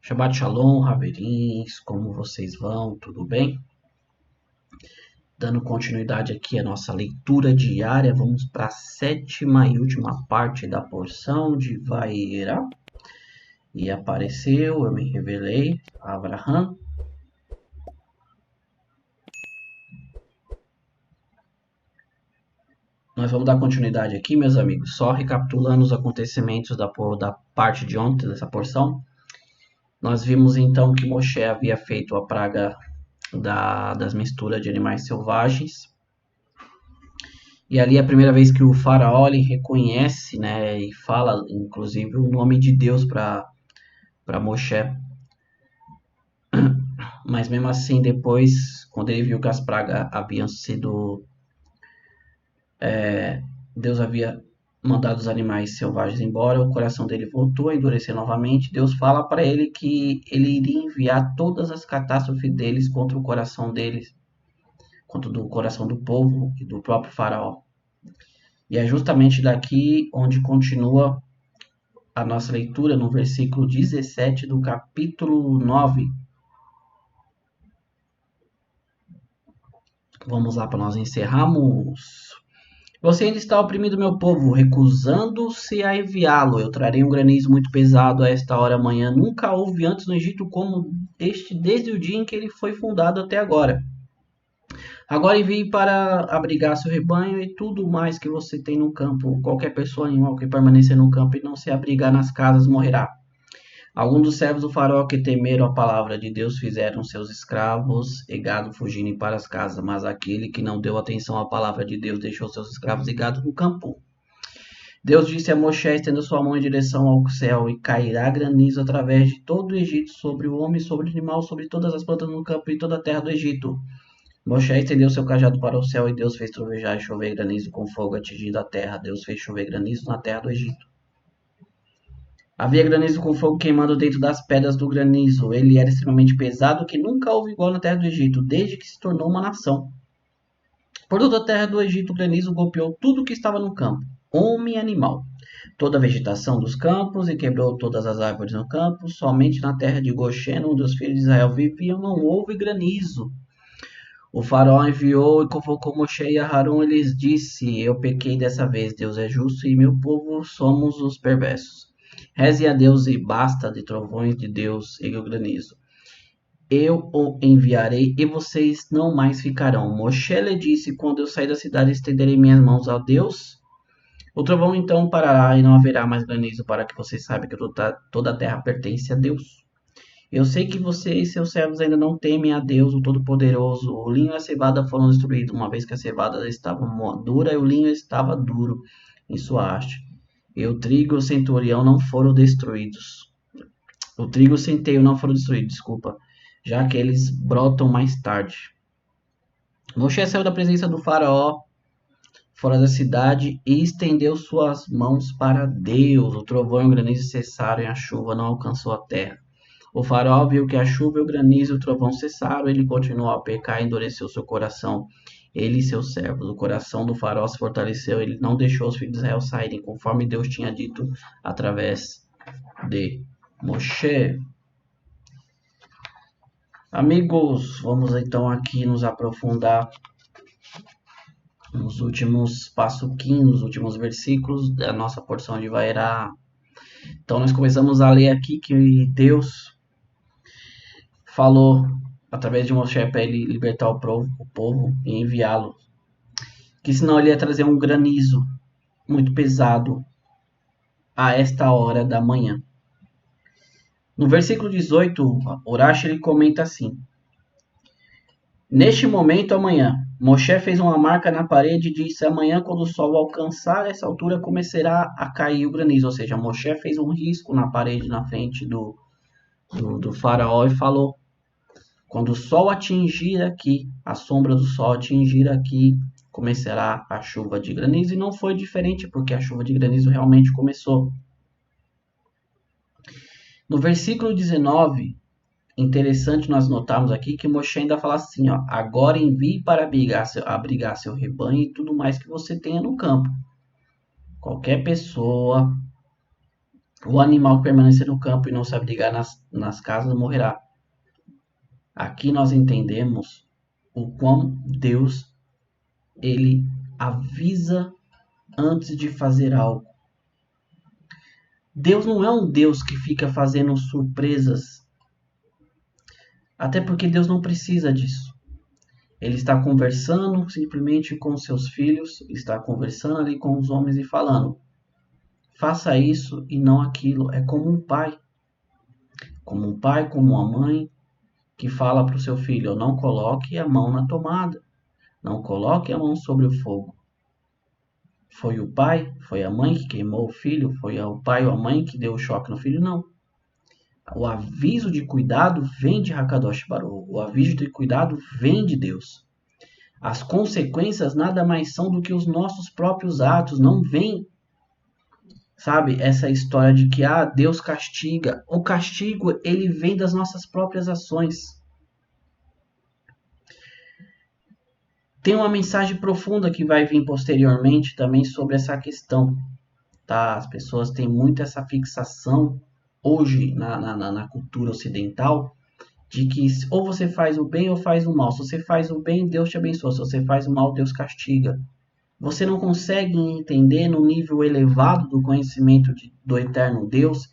Shabbat Shalom, Haverins, como vocês vão? Tudo bem? Dando continuidade aqui à nossa leitura diária, vamos para a sétima e última parte da porção de Vaera. E apareceu, eu me revelei a Abraham. Nós vamos dar continuidade aqui, meus amigos, só recapitulando os acontecimentos da parte de ontem, dessa porção. Nós vimos então que Moshe havia feito a praga das misturas de animais selvagens. E ali é a primeira vez que o faraó ele reconhece, né, e fala, inclusive, o nome de Deus para Moshe. Mas mesmo assim, depois, quando ele viu que as pragas haviam sido... Deus havia mandado os animais selvagens embora, o coração dele voltou a endurecer novamente. Deus fala para ele que ele iria enviar todas as catástrofes deles contra o coração deles, contra o coração do povo e do próprio faraó. E é justamente daqui onde continua a nossa leitura no versículo 17 do capítulo 9. Vamos lá para nós encerrarmos. Você ainda está oprimindo meu povo, recusando-se a enviá-lo. Eu trarei um granizo muito pesado a esta hora amanhã. Nunca houve antes no Egito como este, desde o dia em que ele foi fundado até agora. Agora envie para abrigar seu rebanho e tudo mais que você tem no campo. Qualquer pessoa animal que permanecer no campo e não se abrigar nas casas morrerá. Alguns dos servos do faraó que temeram a palavra de Deus fizeram seus escravos e gado fugirem para as casas, mas aquele que não deu atenção à palavra de Deus deixou seus escravos e gado no campo. Deus disse a Moshe, estenda sua mão em direção ao céu, e cairá granizo através de todo o Egito, sobre o homem, sobre o animal, sobre todas as plantas no campo e toda a terra do Egito. Moshe estendeu seu cajado para o céu, e Deus fez trovejar e chover granizo com fogo atingindo a terra. Deus fez chover granizo na terra do Egito. Havia granizo com fogo queimando dentro das pedras do granizo. Ele era extremamente pesado, que nunca houve igual na terra do Egito, desde que se tornou uma nação. Por toda a terra do Egito, o granizo golpeou tudo que estava no campo, homem e animal, toda a vegetação dos campos, e quebrou todas as árvores no campo. Somente na terra de Goshen, onde os filhos de Israel viviam, não houve granizo. O faraó enviou e convocou Moshe e Aharon. Ele lhes disse: Eu pequei dessa vez, Deus é justo e meu povo somos os perversos. Reze a Deus e basta de trovões de Deus e o granizo. Eu o enviarei e vocês não mais ficarão. Moshe lhe disse: Quando eu sair da cidade, estenderei minhas mãos a Deus. O trovão então parará e não haverá mais granizo, para que vocês saibam que toda a terra pertence a Deus. Eu sei que vocês e seus servos ainda não temem a Deus, o Todo-Poderoso. O linho e a cevada foram destruídos, uma vez que a cevada estava dura e o linho estava duro em sua haste. E o trigo e o centurião não foram destruídos. O trigo e o centeio não foram destruídos, desculpa, já que eles brotam mais tarde. Moshe saiu da presença do faraó fora da cidade e estendeu suas mãos para Deus. O trovão e o granizo cessaram e a chuva não alcançou a terra. O faraó viu que a chuva, o granizo e o trovão cessaram. Ele continuou a pecar e endureceu seu coração, ele e seus servos. O coração do faraó se fortaleceu. Ele não deixou os filhos de Israel saírem, conforme Deus tinha dito através de Moshe. Amigos, vamos então aqui nos aprofundar nos últimos passuquinhos, nos últimos versículos da nossa porção de Vaera. Então nós começamos a ler aqui que Deus falou através de Moshe para ele libertar o povo e enviá-lo, que senão ele ia trazer um granizo muito pesado a esta hora da manhã. No versículo 18, Urash ele comenta assim: Neste momento amanhã, Moshe fez uma marca na parede e disse: Amanhã, quando o sol alcançar essa altura, começará a cair o granizo. Ou seja, Moshe fez um risco na parede na frente do faraó e falou: Quando o sol atingir aqui, a sombra do sol atingir aqui, começará a chuva de granizo. E não foi diferente, porque a chuva de granizo realmente começou. No versículo 19, interessante nós notarmos aqui que Moshe ainda fala assim, ó, agora envie para abrigar seu rebanho e tudo mais que você tenha no campo. Qualquer pessoa O animal que permanecer no campo e não se abrigar nas casas morrerá. Aqui nós entendemos o quão Deus ele avisa antes de fazer algo. Deus não é um Deus que fica fazendo surpresas, até porque Deus não precisa disso. Ele está conversando simplesmente com seus filhos, está conversando ali com os homens e falando: faça isso e não aquilo. É como um pai, como uma mãe que fala para o seu filho: não coloque a mão na tomada, não coloque a mão sobre o fogo. Foi o pai, foi a mãe que queimou o filho, foi o pai ou a mãe que deu o choque no filho? Não. O aviso de cuidado vem de Hakadosh Baruch. O aviso de cuidado vem de Deus. As consequências nada mais são do que os nossos próprios atos. Não vem, sabe, essa história de que Deus castiga. O castigo, ele vem das nossas próprias ações. Tem uma mensagem profunda que vai vir posteriormente também sobre essa questão. Tá? As pessoas têm muito essa fixação hoje na cultura ocidental de que ou você faz o bem ou faz o mal. Se você faz o bem, Deus te abençoa. Se você faz o mal, Deus castiga. Você não consegue entender no nível elevado do conhecimento do eterno Deus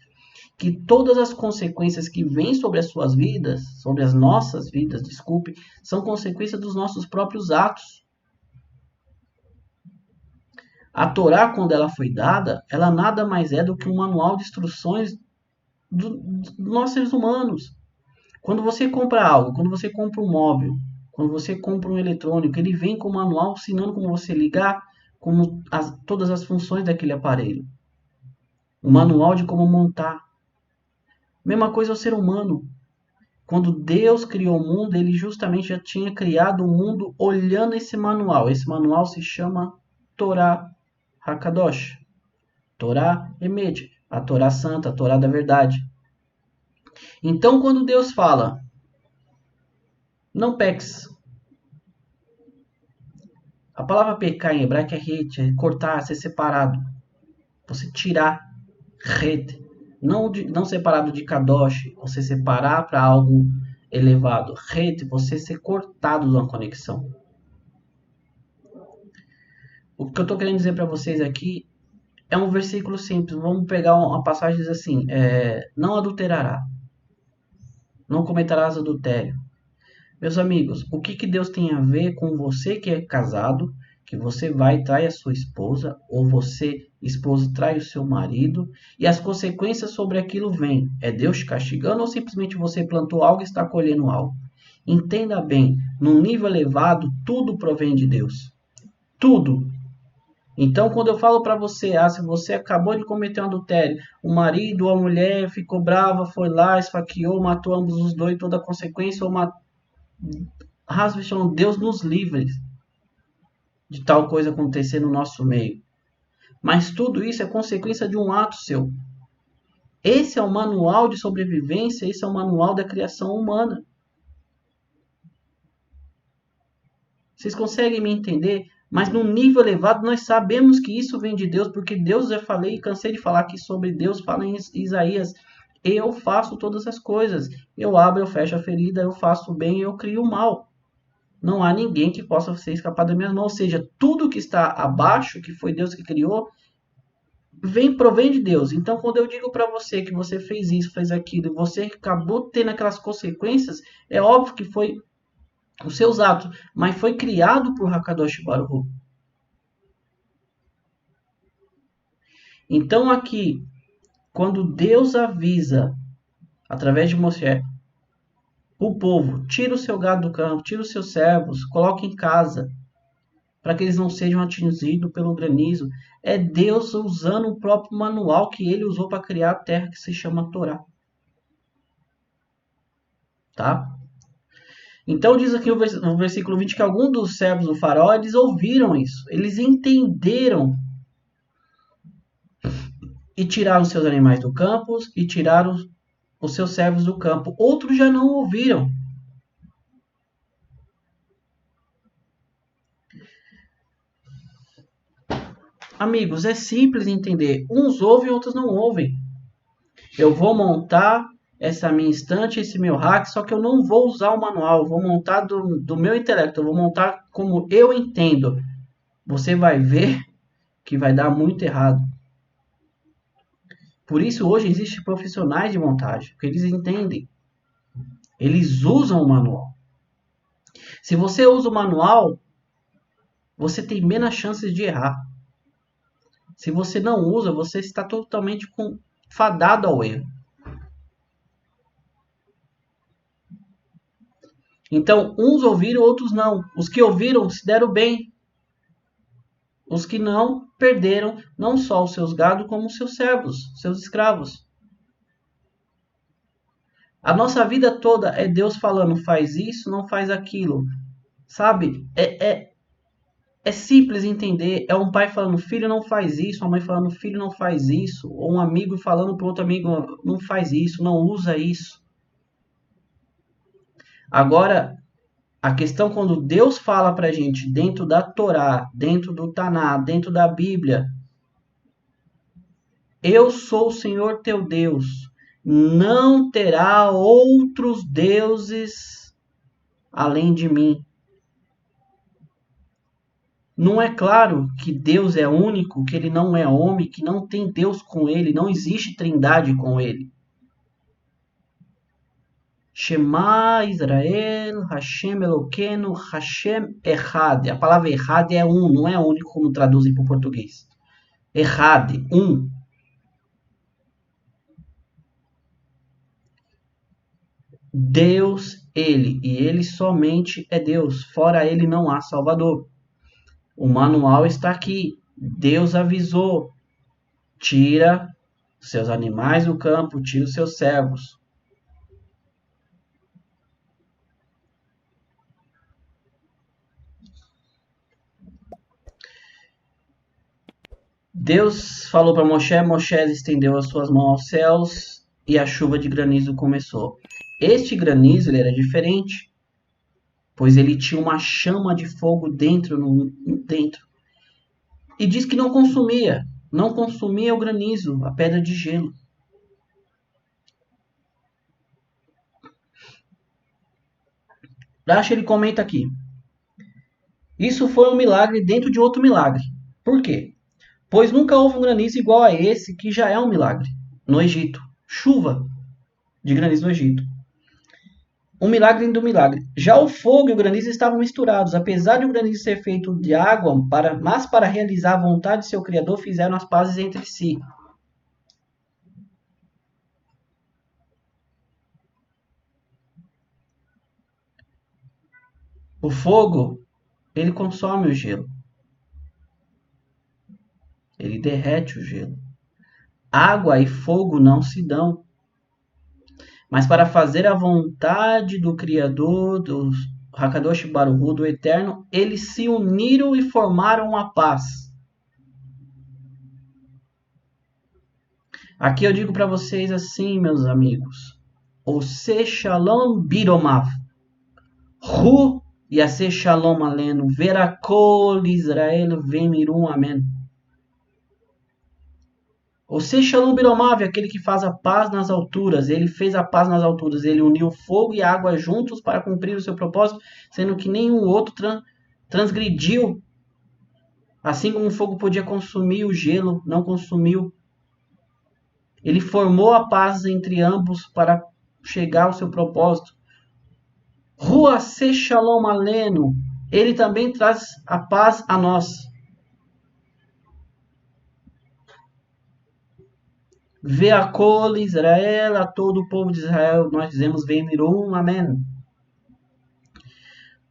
que todas as consequências que vêm sobre as suas vidas, sobre as nossas vidas, desculpe, são consequências dos nossos próprios atos. A Torá, quando ela foi dada, ela nada mais é do que um manual de instruções dos nós seres humanos. Quando você compra algo, quando você compra um móvel, quando você compra um eletrônico, ele vem com um manual ensinando como você ligar, todas as funções daquele aparelho. Um manual de como montar. Mesma coisa é o ser humano. Quando Deus criou o mundo, ele justamente já tinha criado o mundo olhando esse manual. Esse manual se chama Torá Hakadosh. Torá Emet, a Torá Santa, a Torá da Verdade. Então, quando Deus fala, não peques. A palavra pecar em hebraico é het, é cortar, ser separado. Você tirar, het. Não separado de kadosh, você separar para algo elevado. Het, você ser cortado de uma conexão. O que eu estou querendo dizer para vocês aqui é um versículo simples. Vamos pegar uma passagem que diz assim: não adulterará, não cometerás adultério. Meus amigos, o que Deus tem a ver com você que é casado, que você vai e trai a sua esposa, ou você, esposa, trai o seu marido, e as consequências sobre aquilo vêm? É Deus te castigando ou simplesmente você plantou algo e está colhendo algo? Entenda bem, num nível elevado, tudo provém de Deus. Tudo. Então, quando eu falo para você, se você acabou de cometer um adultério, o marido ou a mulher ficou brava, foi lá, esfaqueou, matou ambos os dois, toda a consequência, ou Deus nos livre de tal coisa acontecer no nosso meio. Mas tudo isso é consequência de um ato seu. Esse é o manual de sobrevivência, esse é o manual da criação humana. Vocês conseguem me entender? Mas num nível elevado nós sabemos que isso vem de Deus, porque Deus, eu falei e cansei de falar aqui sobre Deus, fala em Isaías: eu faço todas as coisas. Eu abro, eu fecho a ferida, eu faço o bem, eu crio o mal. Não há ninguém que possa ser escapar da minha mão. Ou seja, tudo que está abaixo, que foi Deus que criou, provém de Deus. Então, quando eu digo para você que você fez isso, fez aquilo, e você acabou tendo aquelas consequências, é óbvio que foi os seus atos, mas foi criado por Hakadosh Baruch. Então, aqui, quando Deus avisa, através de Moisés, o povo: tira o seu gado do campo, tira os seus servos, coloque em casa, para que eles não sejam atingidos pelo granizo. É Deus usando o próprio manual que ele usou para criar a terra, que se chama Torá. Tá? Então diz aqui no versículo 20 que alguns dos servos do faraó, eles ouviram isso. Eles entenderam e tiraram seus animais do campo e tiraram os seus servos do campo. Outros já não ouviram. Amigos, é simples entender. Uns ouvem, outros não ouvem. Eu vou montar essa minha estante, esse meu hack, só que eu não vou usar o manual, eu vou montar do meu intelecto, eu vou montar como eu entendo. Você vai ver que vai dar muito errado. Por isso hoje existem profissionais de montagem, porque eles entendem. Eles usam o manual. Se você usa o manual, você tem menos chances de errar. Se você não usa, você está totalmente fadado ao erro. Então, uns ouviram, outros não. Os que ouviram se deram bem. Os que não, perderam não só os seus gados, como os seus servos, seus escravos. A nossa vida toda é Deus falando, faz isso, não faz aquilo. Sabe? É simples entender. É um pai falando, filho, não faz isso. Uma mãe falando, filho, não faz isso. Ou um amigo falando para outro amigo, não faz isso, não usa isso. Agora, a questão quando Deus fala para a gente dentro da Torá, dentro do Taná, dentro da Bíblia, eu sou o Senhor teu Deus, não terá outros deuses além de mim. Não é claro que Deus é único, que ele não é homem, que não tem Deus com ele, não existe trindade com ele. Shema Israel, Hashem Eloqueno, Hashem Echad. A palavra Echad é um, não é único como traduzem para o português. Echad, um. Deus, ele, e ele somente é Deus. Fora ele não há Salvador. O manual está aqui. Deus avisou. Tira seus animais do campo, tira os seus servos. Deus falou para Moshe, Moshe estendeu as suas mãos aos céus e a chuva de granizo começou. Este granizo ele era diferente, pois ele tinha uma chama de fogo dentro. E diz que não consumia o granizo, a pedra de gelo. Rashi ele comenta aqui. Isso foi um milagre dentro de outro milagre. Por quê? Pois nunca houve um granizo igual a esse, que já é um milagre. No Egito. Chuva de granizo no Egito. Um milagre dentro do milagre. Já o fogo e o granizo estavam misturados. Apesar de o granizo ser feito de água, mas para realizar a vontade de seu Criador, fizeram as pazes entre si. O fogo, ele consome o gelo. Ele derrete o gelo. Água e fogo não se dão. Mas para fazer a vontade do Criador, do Hakadosh Baruch Hu, do Eterno, eles se uniram e formaram a paz. Aqui eu digo para vocês assim, meus amigos. Ose Shalom Biromav. Hu Yase Shalom Alenu. Verakol Israel Vemirum. Amém. Ose Shalom Biromav, aquele que faz a paz nas alturas. Ele fez a paz nas alturas. Ele uniu fogo e água juntos para cumprir o seu propósito, sendo que nenhum outro transgrediu. Assim como o fogo podia consumir o gelo, não consumiu. Ele formou a paz entre ambos para chegar ao seu propósito. Rua Se Shalom Aleno. Ele também traz a paz a nós. Veakol Israel, a todo o povo de Israel, nós dizemos Vemirum, amém.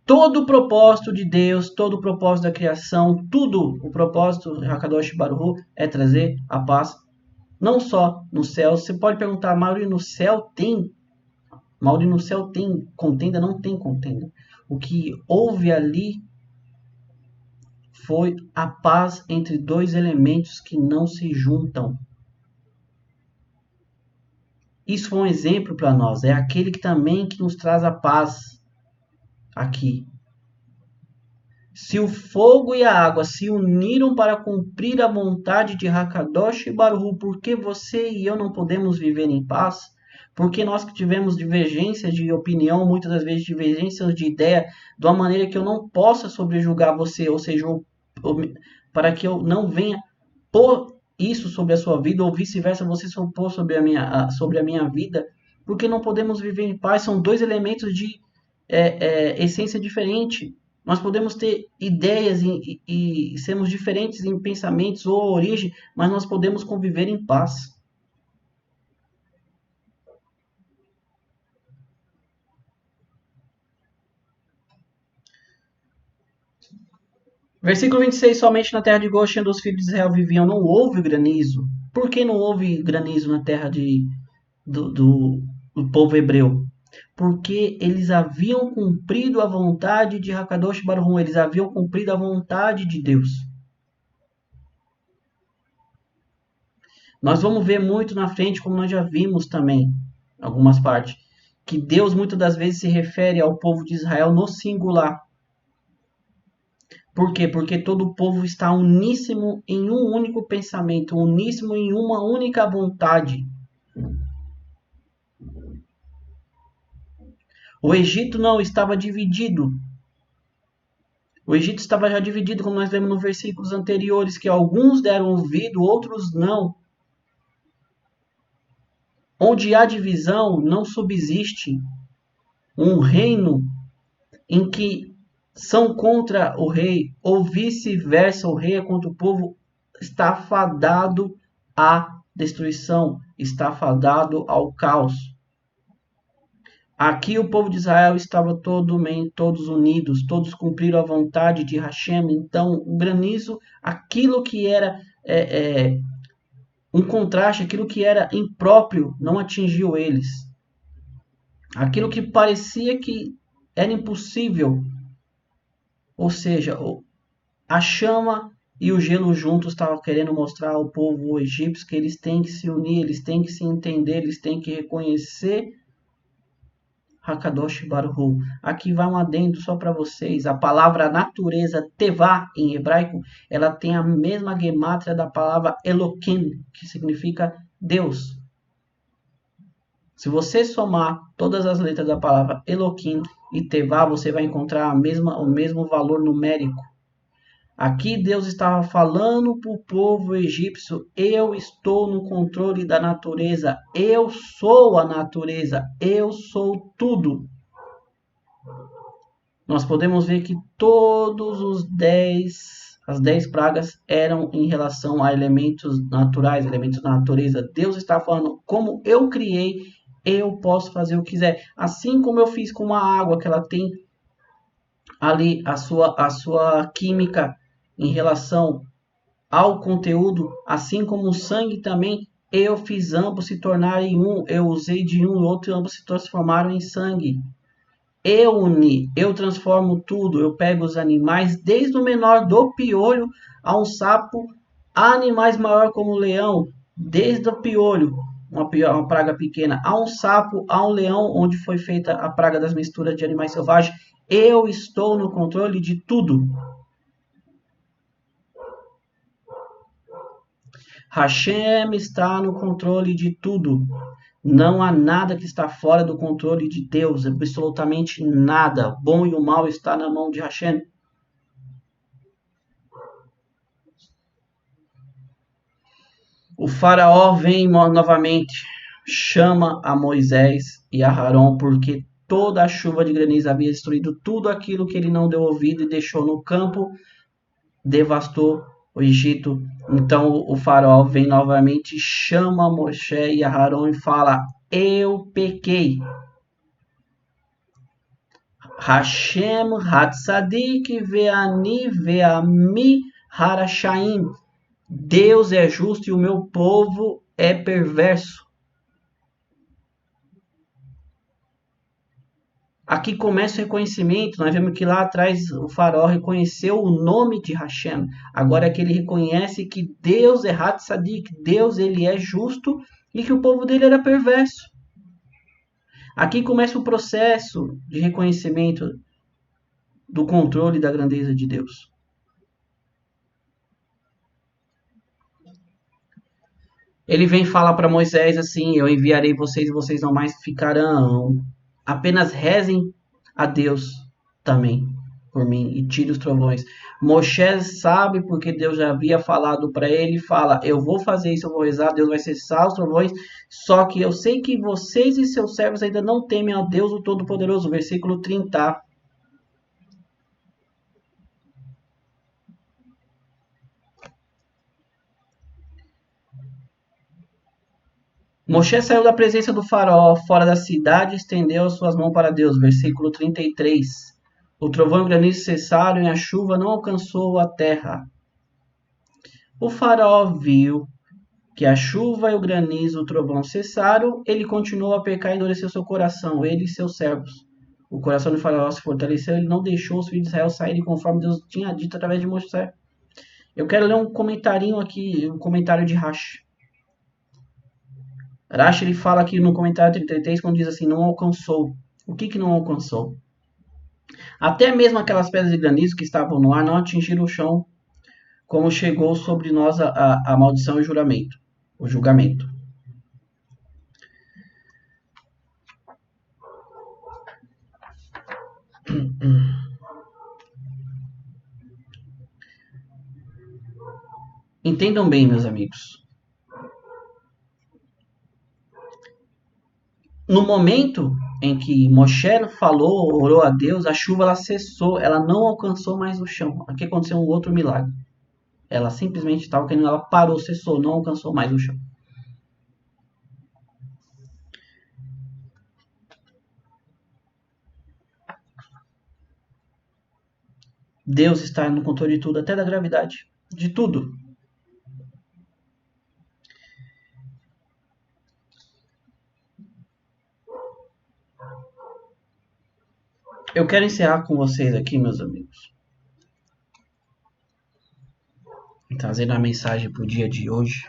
Todo o propósito de Deus, todo o propósito da criação, tudo o propósito de Hakadosh Baruch Hu é trazer a paz, não só no céu. Você pode perguntar, Mauri, no céu tem? Mauri, no céu tem contenda? Não tem contenda. O que houve ali foi a paz entre dois elementos que não se juntam. Isso foi um exemplo para nós. É aquele que também que nos traz a paz aqui. Se o fogo e a água se uniram para cumprir a vontade de Hakadosh e Baruch, por que você e eu não podemos viver em paz? Porque nós que tivemos divergências de opinião, muitas das vezes divergências de ideia, de uma maneira que eu não possa sobrejulgar você, ou seja, para que eu não venha pôr isso sobre a sua vida, ou vice-versa, você pôr sobre a minha vida, porque não podemos viver em paz. São dois elementos de essência diferente. Nós podemos ter ideias e sermos diferentes em pensamentos ou origem, mas nós podemos conviver em paz. Versículo 26. Somente na terra de Goshen dos filhos de Israel viviam. Não houve granizo. Por que não houve granizo na terra do povo hebreu? Porque eles haviam cumprido a vontade de Hakadosh Baruch. Eles haviam cumprido a vontade de Deus. Nós vamos ver muito na frente, como nós já vimos também, algumas partes, que Deus muitas das vezes se refere ao povo de Israel no singular. Por quê? Porque todo o povo está uníssimo em um único pensamento, uníssimo em uma única vontade. O Egito não estava dividido. O Egito estava já dividido, como nós vemos nos versículos anteriores, que alguns deram ouvido, outros não. Onde há divisão, não subsiste um reino em que são contra o rei, ou vice-versa, o rei é contra o povo, está fadado à destruição, está fadado ao caos. Aqui o povo de Israel estava todos unidos, todos cumpriram a vontade de Hashem. Então, o granizo, aquilo que era um contraste, aquilo que era impróprio, não atingiu eles. Aquilo que parecia que era impossível, ou seja, a chama e o gelo juntos estavam querendo mostrar ao povo egípcio que eles têm que se unir, eles têm que se entender, eles têm que reconhecer Hakadosh Baruch. Aqui vai um adendo só para vocês. A palavra natureza, tevá, em hebraico, ela tem a mesma gemátria da palavra Eloquim, que significa Deus. Se você somar todas as letras da palavra Eloquim e tevá, você vai encontrar o mesmo valor numérico. Aqui Deus estava falando para o povo egípcio: eu estou no controle da natureza, eu sou a natureza, eu sou tudo. Nós podemos ver que todos as 10 pragas eram em relação a elementos naturais, elementos da natureza. Deus está falando: como eu criei, eu posso fazer o que quiser. Assim como eu fiz com a água, que ela tem ali a sua química em relação ao conteúdo, assim como o sangue também, eu fiz ambos se tornarem um, eu usei de um e outro e ambos se transformaram em sangue. Eu uni, eu transformo tudo, eu pego os animais, desde o menor do piolho a um sapo, a animais maiores como o leão, desde o piolho, uma praga pequena, a um sapo, a um leão, onde foi feita a praga das misturas de animais selvagens. Eu estou no controle de tudo. Hashem está no controle de tudo. Não há nada que está fora do controle de Deus, absolutamente nada. O bom e o mal está na mão de Hashem. O faraó vem novamente, chama a Moisés e a Arão, porque toda a chuva de granizo havia destruído tudo aquilo que ele não deu ouvido e deixou no campo, devastou o Egito. Então o faraó vem novamente, chama Moshe e Arão e fala: eu pequei. Hashem Hatzadik Veani Veami Harashaim. Deus é justo e o meu povo é perverso. Aqui começa o reconhecimento. Nós vemos que lá atrás o faraó reconheceu o nome de Hashem. Agora é que ele reconhece que Deus é Hatzadik, Deus ele é justo e que o povo dele era perverso. Aqui começa o processo de reconhecimento do controle e da grandeza de Deus. Ele vem falar para Moisés assim: eu enviarei vocês e vocês não mais ficarão. Apenas rezem a Deus também por mim e tire os trovões. Moisés sabe porque Deus já havia falado para ele, fala: eu vou fazer isso, eu vou rezar, Deus vai cessar os trovões. Só que eu sei que vocês e seus servos ainda não temem a Deus o Todo-Poderoso. Versículo 30. Moshe saiu da presença do faraó fora da cidade e estendeu as suas mãos para Deus. Versículo 33. O trovão e o granizo cessaram e a chuva não alcançou a terra. O faraó viu que a chuva e o granizo, o trovão cessaram, ele continuou a pecar e endureceu seu coração, ele e seus servos. O coração do faraó se fortaleceu, ele não deixou os filhos de Israel saírem conforme Deus tinha dito através de Moisés. Eu quero ler um comentarinho aqui, um comentário de Rashi. Rashi ele fala aqui no comentário 33, quando diz assim, não alcançou. O que não alcançou? Até mesmo aquelas pedras de granizo que estavam no ar não atingiram o chão, como chegou sobre nós a maldição e o julgamento. Entendam bem, meus amigos. No momento em que Moshe falou, orou a Deus, a chuva ela cessou, ela não alcançou mais o chão. Aqui aconteceu um outro milagre. Ela simplesmente estava caindo, ela parou, cessou, não alcançou mais o chão. Deus está no controle de tudo, até da gravidade, de tudo. Eu quero encerrar com vocês aqui, meus amigos, trazendo a mensagem para o dia de hoje.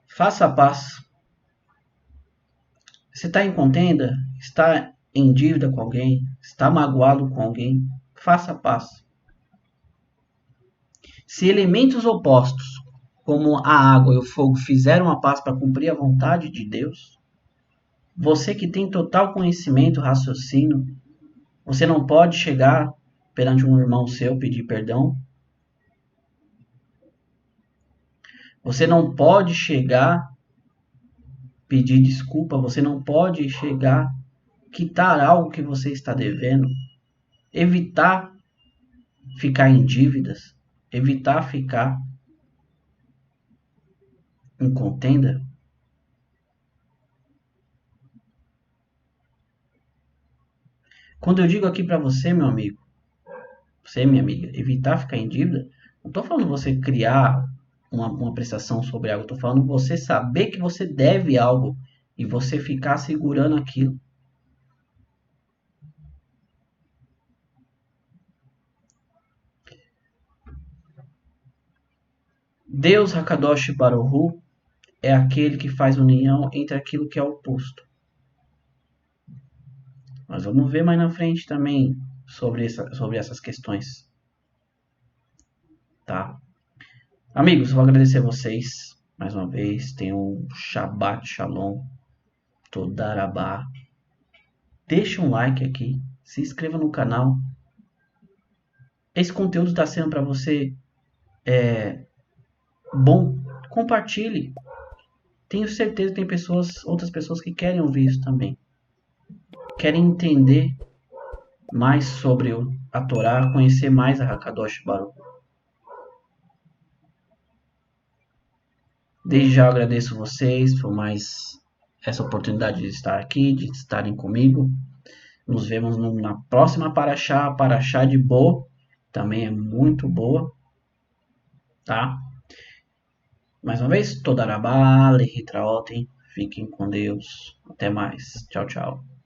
Faça a paz. Você está em contenda? Está em dívida com alguém? Está magoado com alguém? Faça a paz. Se elementos opostos, como a água e o fogo, fizeram a paz para cumprir a vontade de Deus, você que tem total conhecimento, raciocínio, você não pode chegar perante um irmão seu pedir perdão. Você não pode chegar pedir desculpa. Você não pode chegar quitar algo que você está devendo. Evitar ficar em dívidas. Evitar ficar em contenda. Quando eu digo aqui para você, meu amigo, você, minha amiga, evitar ficar em dívida, não estou falando você criar uma prestação sobre algo, estou falando você saber que você deve algo e você ficar segurando aquilo. Deus Hakadosh Baruhu é aquele que faz união entre aquilo que é oposto. Nós vamos ver mais na frente também sobre essas questões. Tá? Amigos, vou agradecer a vocês mais uma vez. Tenham um Shabbat Shalom. Todarabá. Deixa um like aqui. Se inscreva no canal. Esse conteúdo está sendo para você bom. Compartilhe. Tenho certeza que tem outras pessoas que querem ouvir isso também. Querem entender mais sobre a Torá, conhecer mais a Hakadosh Baruch. Desde já eu agradeço vocês por mais essa oportunidade de estar aqui, de estarem comigo. Nos vemos na próxima Paraxá, Paraxá de Bo, também é muito boa, tá? Mais uma vez, Todarabá, Lehitraotem, fiquem com Deus, até mais, tchau, tchau.